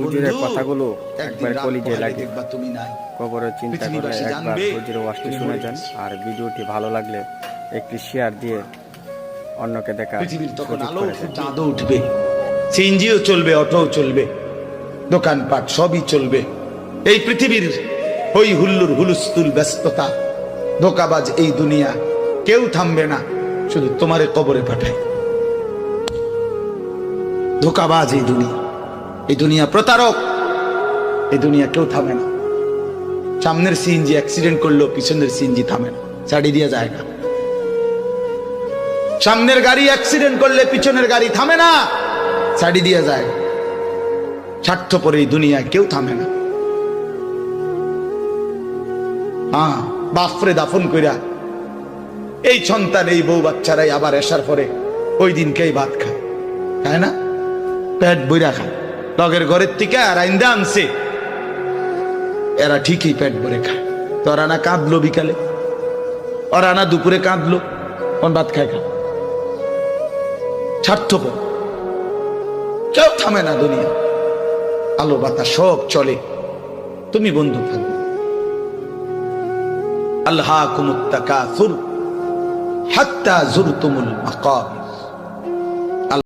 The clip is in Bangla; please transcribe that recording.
হুজুরের কথাগুলো একবার কলিজায় লাগে। কবরের চিন্তা করে একবার হুজুরের ওয়াজটি শুনে যান। আর ভিডিওটি ভালো লাগলে একটি শেয়ার দিয়ে অন্যকে দেখা। পৃথিবীর তখন আলো চাঁদও উঠবে, সিএনজিও চলবে, অটোও চলবে, দোকানপাট সবই চলবে। এই পৃথিবীর হই হুল্লুর হুলুস্থুল ব্যস্ততা, ধোকাবাজ এই দুনিয়া, কেউ থামবে না, শুধু তোমারে কবরে পাঠায়। ধোকাবাজ এই দুনিয়া, এই দুনিয়া প্রতারক, এই দুনিয়া কেউ থামে না। সামনের সিএনজি অ্যাক্সিডেন্ট করলো, পিছনের সিএনজি থামে না, ছাড়ি দিয়ে যায় না। সামনের গাড়ি অ্যাক্সিডেন্ট করলে পিছনের গাড়ি থামে না, ছাড়ি দিয়ে যায়। স্বার্থপর এই দুনিয়ায় কেউ থামে না। হ্যাঁ, বাপরে দাফন কইরা এই সন্তান, এই বউ বাচ্চারাই আবার এসার পরে ওই দিনকেই ভাত খায়, তাই না? পেট বইরা খায়, লগের ঘরের থেকে আর আইন্দা আনছে, এরা ঠিকই পেট ভরে খায়। তো ওরা না কাঁদলো বিকালে, ওরা না দুপুরে কাঁদলো, কোন ভাত খায় খা। স্বার্থপর, কেউ থামে না দুনিয়া, আলো বাতাস সব চলে, তুমি বন্ধু থাকবে। আল্লাহকুমুত তাকাসুর হাত্তা যুরতুমুল মাকাবির।